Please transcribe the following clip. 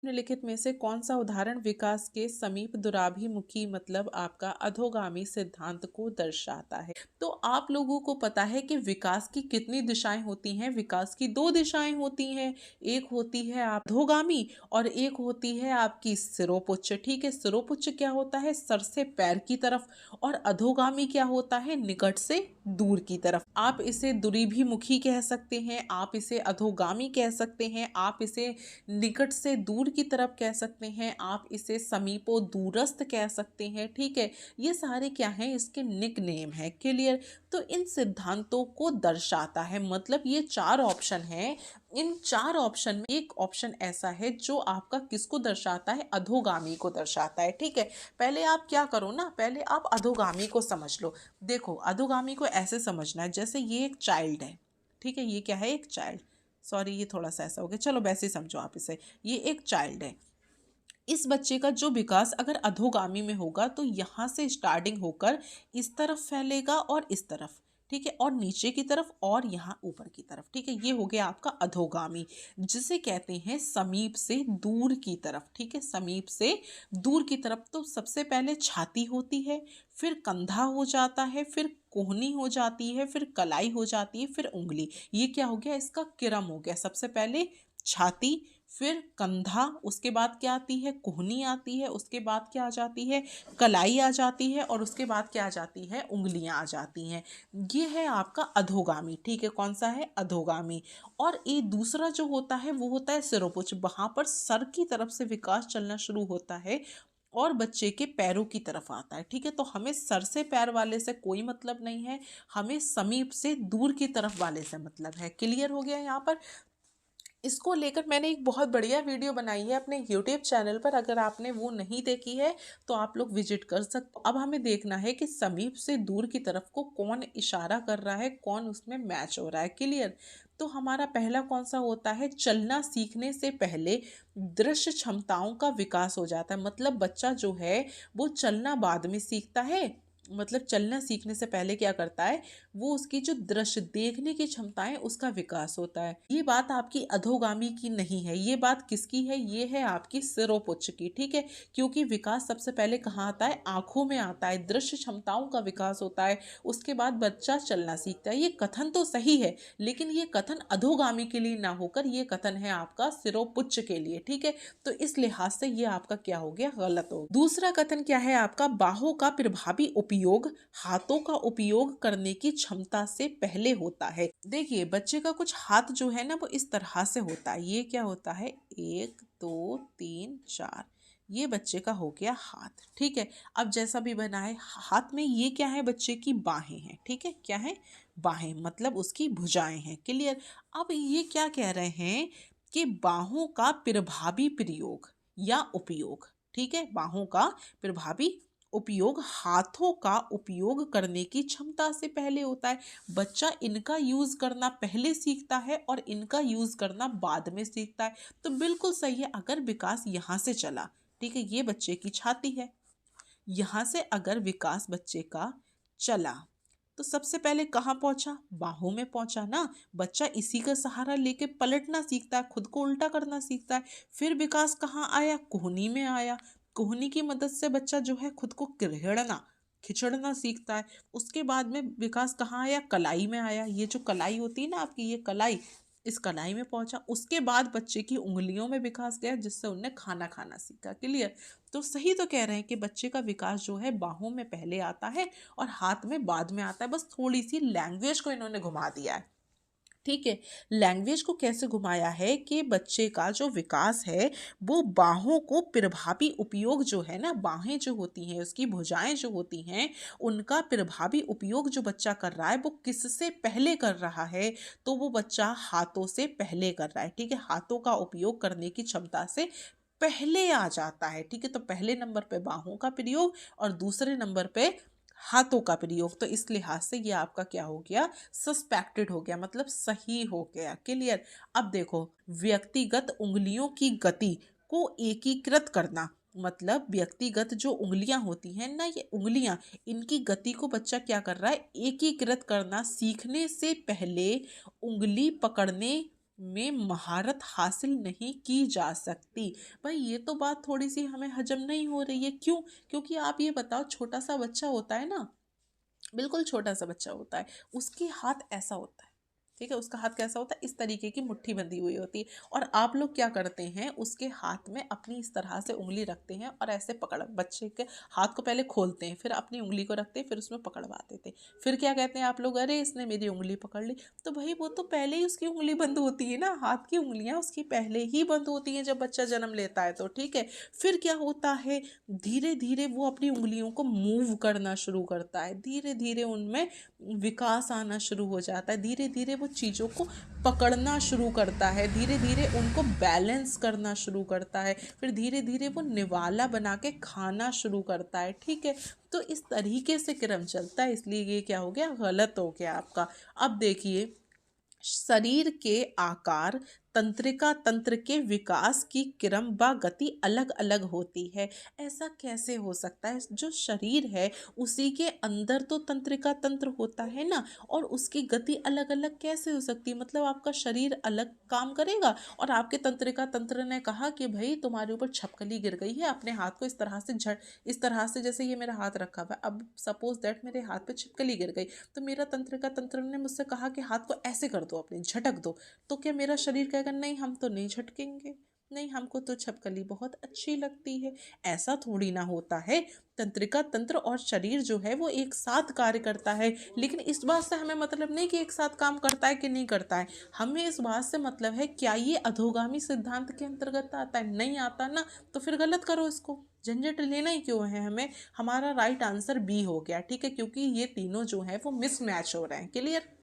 निम्नलिखित में से कौन सा उदाहरण विकास के समीप दुराभिमुखी मतलब आपका अधोगामी सिद्धांत को दर्शाता है? तो आप लोगों को पता है कि विकास की कितनी दिशाएं होती हैं? विकास की दो दिशाएं होती हैं। एक होती है आप अधोगामी और एक होती है आपकी सिरोपुच्छ। ठीक है, सिरोपुच्छ क्या होता है? सर से पैर की तरफ। और अधोगामी क्या होता है? निकट से दूर की तरफ। आप इसे दुरीभिमुखी कह सकते हैं, आप इसे अधोगामी कह सकते हैं, आप इसे निकट से दूर की तरफ कह सकते हैं, आप इसे समीपो दूरस्थ कह सकते हैं। ठीक है, ये सारे क्या हैं? इसके निक नेम है। क्लियर? तो इन सिद्धांतों को दर्शाता है, मतलब ये चार ऑप्शन हैं। इन चार ऑप्शन में एक ऑप्शन ऐसा है जो आपका किसको दर्शाता है? अधोगामी को दर्शाता है। ठीक है, पहले आप क्या करो ना, पहले आप अधोगामी को समझ लो। देखो, अधोगामी को ऐसे समझना है जैसे ये एक चाइल्ड है। ठीक है, ये क्या है? एक चाइल्ड। सॉरी, ये थोड़ा सा ऐसा हो गया, चलो वैसे ही समझो आप इसे। ये एक चाइल्ड है। इस बच्चे का जो विकास अगर अधोगामी में होगा तो यहाँ से स्टार्टिंग होकर इस तरफ फैलेगा और इस तरफ। ठीक है, और नीचे की तरफ और यहाँ ऊपर की तरफ। ठीक है, ये हो गया आपका अधोगामी, जिसे कहते हैं समीप से दूर की तरफ। ठीक है, समीप से दूर की तरफ। तो सबसे पहले छाती होती है, फिर कंधा हो जाता है, फिर कोहनी हो जाती है, फिर कलाई हो जाती है, फिर उंगली। ये क्या हो गया? इसका क्रम हो गया। सबसे पहले छाती, फिर कंधा, उसके बाद क्या आती है? कोहनी आती है, उसके बाद क्या आ जाती है? कलाई आ जाती है, और उसके बाद क्या आ जाती है? उंगलियां आ जाती हैं। ये है आपका अधोगामी। ठीक है, कौन सा है? अधोगामी। और ये दूसरा जो होता है वो होता है सिरोपुच्छ। वहां पर सर की तरफ से विकास चलना शुरू होता है और बच्चे के पैरों की तरफ आता है। ठीक है, तो हमें सर से पैर वाले से कोई मतलब नहीं है, हमें समीप से दूर की तरफ वाले से मतलब है। क्लियर हो गया यहाँ पर? इसको लेकर मैंने एक बहुत बढ़िया वीडियो बनाई है अपने यूट्यूब चैनल पर, अगर आपने वो नहीं देखी है तो आप लोग विजिट कर सकते। अब हमें देखना है कि समीप से दूर की तरफ को कौन इशारा कर रहा है, कौन उसमें मैच हो रहा है। क्लियर? तो हमारा पहला कौन सा होता है? चलना सीखने से पहले दृश्य क्षमताओं का विकास हो जाता है। मतलब बच्चा जो है वो चलना बाद में सीखता है। मतलब चलना सीखने से पहले क्या करता है? वो उसकी जो दृश्य देखने की क्षमताएं उसका विकास होता है। ये बात आपकी अधोगामी की नहीं है, ये बात किसकी है? ये है आपकी सिरोपुच्छ की। ठीक है, क्योंकि विकास सबसे पहले कहाँ आता है? आंखों में आता है। दृश्य क्षमताओं का विकास होता है, उसके बाद बच्चा चलना सीखता है। ये कथन तो सही है, लेकिन ये कथन अधोगामी के लिए ना होकर ये कथन है आपका सिरोपुच्छ के लिए। ठीक है, तो इस लिहाज से ये आपका क्या हो गया? गलत हो। दूसरा कथन क्या है आपका? बाहों का प्रभावी उपयोग हाथों का उपयोग करने की क्षमता से पहले होता है। देखिए, बच्चे का कुछ हाथ जो है ना वो इस तरह से होता है। ये क्या होता है? 1 2 3 4, ये बच्चे का हो गया हाथ। ठीक है, अब जैसा भी बना है हाथ में, ये क्या है? बच्चे की बाहें हैं। ठीक है, क्या है? बाहें, मतलब उसकी भुजाएं हैं। क्लियर? अब ये क्या कह रहे हैं कि बाहों का प्रभावी प्रयोग या उपयोग। ठीक है, बाहों का प्रभावी उपयोग हाथों का उपयोग करने की क्षमता से पहले होता है। बच्चा इनका यूज करना पहले सीखता है और इनका यूज करना बाद में सीखता है। तो बिल्कुल सही है। अगर विकास यहाँ से चला, ठीक है, ये बच्चे की छाती है, यहाँ से अगर विकास बच्चे का चला तो सबसे पहले कहाँ पहुंचा? बाहों में पहुंचा ना। बच्चा इसी का सहारा लेके पलटना सीखता है, खुद को उल्टा करना सीखता है। फिर विकास कहाँ आया? कोहनी में आया। कोहनी की मदद से बच्चा जो है खुद को खिचड़ना खिचड़ना सीखता है। उसके बाद में विकास कहाँ आया? कलाई में आया। ये जो कलाई होती है ना आपकी, ये कलाई, इस कलाई में पहुंचा। उसके बाद बच्चे की उंगलियों में विकास गया, जिससे उनने खाना खाना सीखा। क्लियर? तो सही तो कह रहे हैं कि बच्चे का विकास जो है बाहों में पहले आता है और हाथ में बाद में आता है। बस थोड़ी सी लैंग्वेज को इन्होंने घुमा दिया है। ठीक है, लैंग्वेज को कैसे घुमाया है कि बच्चे का जो विकास है वो बाहों को प्रभावी उपयोग जो है ना, बाहें जो होती हैं, उसकी भुजाएं जो होती हैं, उनका प्रभावी उपयोग जो बच्चा कर रहा है वो किससे पहले कर रहा है? तो वो बच्चा हाथों से पहले कर रहा है। ठीक है, हाथों का उपयोग करने की क्षमता से पहले आ जाता है। ठीक है, तो पहले नंबर पे बाहों का प्रयोग और दूसरे नंबर पे हाथों का प्रयोग। तो इस लिहाज से ये आपका क्या हो गया? सस्पेक्टेड हो गया, मतलब सही हो गया। क्लियर? अब देखो, व्यक्तिगत उंगलियों की गति को एकीकृत करना, मतलब व्यक्तिगत जो उंगलियां होती हैं ना, ये उंगलियां, इनकी गति को बच्चा क्या कर रहा है? एकीकृत करना। सीखने से पहले उंगली पकड़ने में महारत हासिल नहीं की जा सकती। भाई ये तो बात थोड़ी सी हमें हजम नहीं हो रही है, क्यों? क्योंकि आप ये बताओ, छोटा सा बच्चा होता है ना, बिल्कुल छोटा सा बच्चा होता है, उसके हाथ ऐसा होता है, ठीक है, उसका हाथ कैसा होता है, इस तरीके की मुट्ठी बंधी हुई होती है, और आप लोग क्या करते हैं, उसके हाथ में अपनी इस तरह से उंगली रखते हैं और ऐसे पकड़, बच्चे के हाथ को पहले खोलते हैं, फिर अपनी उंगली को रखते हैं, फिर उसमें पकड़वा देते हैं, फिर क्या कहते हैं आप लोग, अरे इसने मेरी उंगली पकड़ ली। तो भाई वो तो पहले ही उसकी उंगली बंद होती है ना, हाथ की उंगलियां उसकी पहले ही बंद होती हैं जब बच्चा जन्म लेता है, तो ठीक है। फिर क्या होता है, धीरे धीरे वो अपनी उंगलियों को मूव करना शुरू करता है, धीरे धीरे उनमें विकास आना शुरू हो जाता है, धीरे धीरे वो चीज़ों को पकड़ना शुरू करता है, धीरे धीरे उनको बैलेंस करना शुरू करता है, फिर धीरे धीरे वो निवाला बना के खाना शुरू करता है, ठीक है। तो इस तरीके से क्रम चलता है, इसलिए ये क्या हो गया, गलत हो गया आपका। अब देखिए, शरीर के आकार, तंत्रिका तंत्र के विकास की क्रम व गति अलग अलग होती है। ऐसा कैसे हो सकता है, जो शरीर है उसी के अंदर तो तंत्रिका तंत्र होता है ना, और उसकी गति अलग अलग कैसे हो सकती है, मतलब आपका शरीर अलग काम करेगा और आपके तंत्रिका तंत्र ने कहा कि भाई तुम्हारे ऊपर छपकली गिर गई है, अपने हाथ को इस तरह से झट, इस तरह से, जैसे ये मेरा हाथ रखा हुआ है, अब सपोज दैट मेरे हाथ पे छिपकली गिर गई, तो मेरा तंत्रिका तंत्र ने मुझसे कहा कि हाथ को ऐसे कर दो, अपने झटक दो, तो क्या मेरा शरीर कहेगा नहीं हम तो नहीं झटकेंगे, नहीं हमको तो छपकली बहुत अच्छी लगती है? ऐसा थोड़ी ना होता है। तंत्रिका तंत्र और शरीर जो है वो एक साथ कार्य करता है, लेकिन इस बात से हमें मतलब नहीं कि एक साथ काम करता है कि नहीं करता है, हमें इस बात से मतलब है क्या ये अधोगामी सिद्धांत के अंतर्गत आता है, नहीं आता ना, तो फिर गलत करो इसको, झंझट लेना ही क्यों है हमें। हमारा राइट आंसर बी हो गया, ठीक है, क्योंकि ये तीनों जो है वो मिसमैच हो रहे हैं। क्लियर?